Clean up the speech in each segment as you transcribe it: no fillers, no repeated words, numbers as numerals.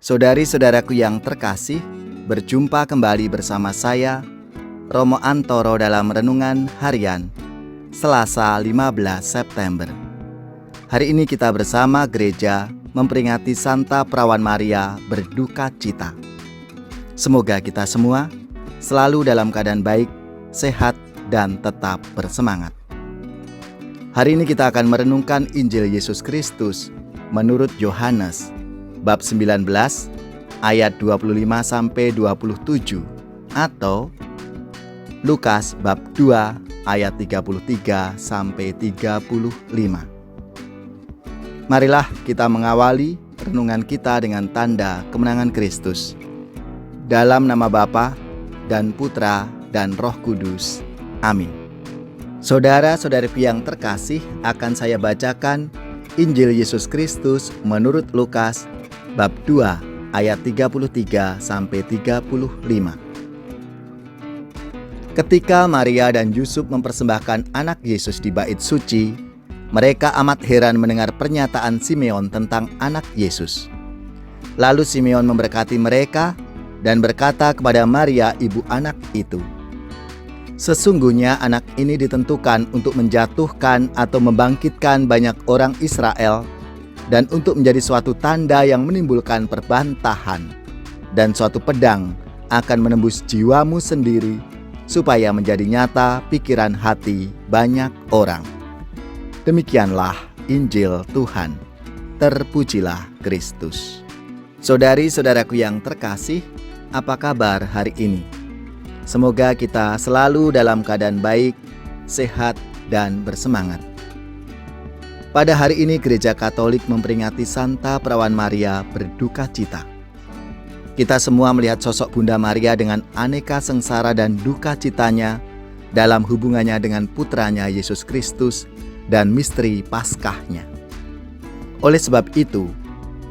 Saudari-saudaraku yang terkasih, berjumpa kembali bersama saya, Romo Antoro dalam Renungan Harian, Selasa 15 September. Hari ini kita bersama gereja memperingati Santa Perawan Maria berduka cita. Semoga kita semua selalu dalam keadaan baik, sehat, dan tetap bersemangat. Hari ini kita akan merenungkan Injil Yesus Kristus menurut Yohanes bab 19 ayat 25-27 atau Lukas bab 2 ayat 33-35. Marilah kita mengawali renungan kita dengan tanda kemenangan Kristus. Dalam nama Bapa dan Putra dan Roh Kudus. Amin. Saudara-saudariku yang terkasih, akan saya bacakan Injil Yesus Kristus menurut Lukas bab 2 ayat 33-35. Ketika Maria dan Yusuf mempersembahkan anak Yesus di bait suci, mereka amat heran mendengar pernyataan Simeon tentang anak Yesus. Lalu Simeon memberkati mereka dan berkata kepada Maria ibu anak itu, "Sesungguhnya anak ini ditentukan untuk menjatuhkan atau membangkitkan banyak orang Israel dan untuk menjadi suatu tanda yang menimbulkan perbantahan, dan suatu pedang akan menembus jiwamu sendiri supaya menjadi nyata pikiran hati banyak orang." Demikianlah Injil Tuhan. Terpujilah Kristus. Saudari-saudaraku yang terkasih, apa kabar hari ini? Semoga kita selalu dalam keadaan baik, sehat, dan bersemangat. Pada hari ini Gereja Katolik memperingati Santa Perawan Maria berduka cita. Kita semua melihat sosok Bunda Maria dengan aneka sengsara dan duka citanya dalam hubungannya dengan putranya Yesus Kristus dan misteri Paskahnya. Oleh sebab itu,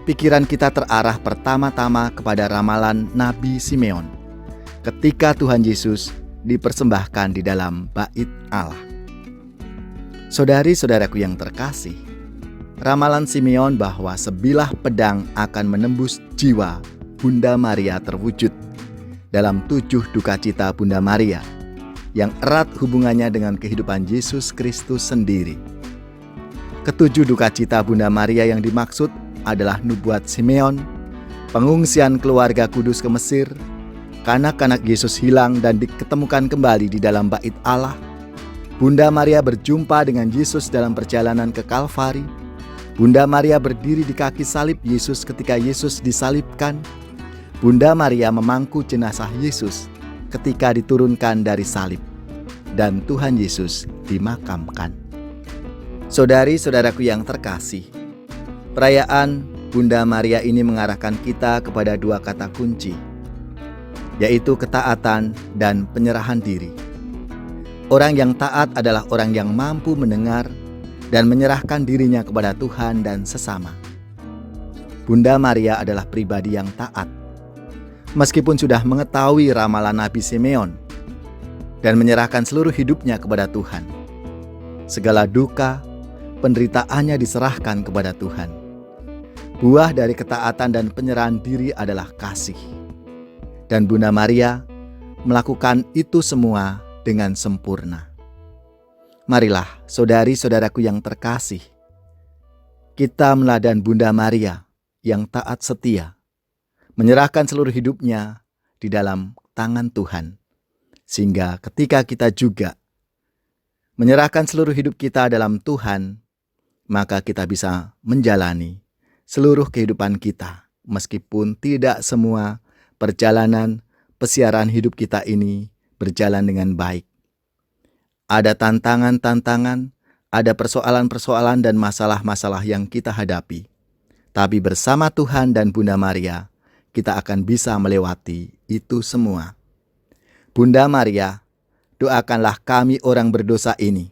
pikiran kita terarah pertama-tama kepada ramalan Nabi Simeon ketika Tuhan Yesus dipersembahkan di dalam bait Allah. Saudari-saudaraku yang terkasih, ramalan Simeon bahwa sebilah pedang akan menembus jiwa Bunda Maria terwujud dalam 7 duka cita Bunda Maria yang erat hubungannya dengan kehidupan Yesus Kristus sendiri. Ketujuh duka cita Bunda Maria yang dimaksud adalah nubuat Simeon, pengungsian keluarga kudus ke Mesir, kanak-kanak Yesus hilang dan diketemukan kembali di dalam bait Allah, Bunda Maria berjumpa dengan Yesus dalam perjalanan ke Kalvari, Bunda Maria berdiri di kaki salib Yesus ketika Yesus disalibkan, Bunda Maria memangku jenazah Yesus ketika diturunkan dari salib, dan Tuhan Yesus dimakamkan. Saudari-saudaraku yang terkasih, perayaan Bunda Maria ini mengarahkan kita kepada 2 kata kunci, yaitu ketaatan dan penyerahan diri. Orang yang taat adalah orang yang mampu mendengar dan menyerahkan dirinya kepada Tuhan dan sesama. Bunda Maria adalah pribadi yang taat. Meskipun sudah mengetahui ramalan Nabi Simeon dan menyerahkan seluruh hidupnya kepada Tuhan, segala duka, penderitaannya diserahkan kepada Tuhan. Buah dari ketaatan dan penyerahan diri adalah kasih. Dan Bunda Maria melakukan itu semua dengan sempurna. Marilah saudari-saudaraku yang terkasih, kita meladan Bunda Maria yang taat setia, menyerahkan seluruh hidupnya di dalam tangan Tuhan, sehingga ketika kita juga menyerahkan seluruh hidup kita dalam Tuhan, maka kita bisa menjalani seluruh kehidupan kita, meskipun tidak semua perjalanan pesiaran hidup kita ini berjalan dengan baik. Ada tantangan-tantangan, ada persoalan-persoalan dan masalah-masalah yang kita hadapi. Tapi bersama Tuhan dan Bunda Maria, kita akan bisa melewati itu semua. Bunda Maria, doakanlah kami orang berdosa ini,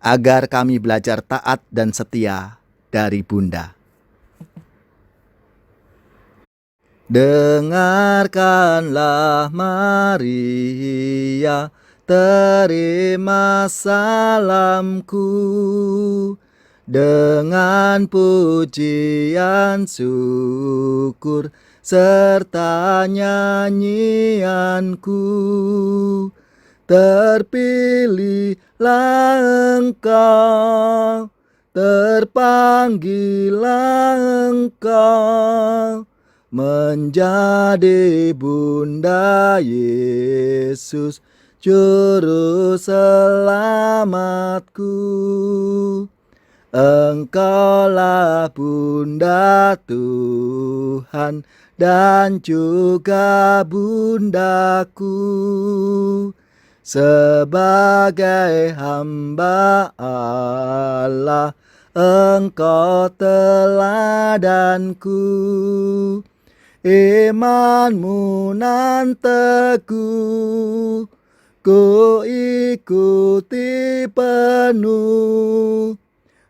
agar kami belajar taat dan setia dari Bunda. Dengarkanlah Maria, terima salamku. dengan pujian syukur serta nyanyianku. Terpilihlah engkau, terpanggillah engkau menjadi Bunda Yesus, Juru selamatku. Engkaulah Bunda Tuhan dan juga bundaku. Sebagai hamba Allah, Engkau teladanku. Imanmu nan teguh, ku ikuti penuh.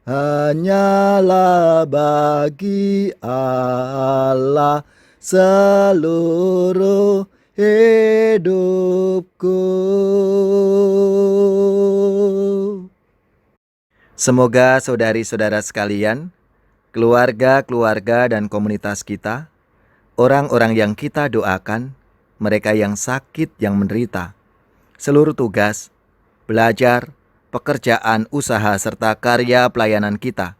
Hanyalah bagi Allah seluruh hidupku. Semoga saudari-saudara sekalian, keluarga-keluarga dan komunitas kita, orang-orang yang kita doakan, mereka yang sakit, yang menderita, seluruh tugas, belajar, pekerjaan, usaha, serta karya pelayanan kita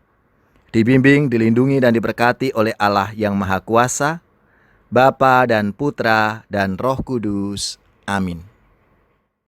dibimbing, dilindungi, dan diberkati oleh Allah yang Maha Kuasa, Bapa dan Putra dan Roh Kudus. Amin.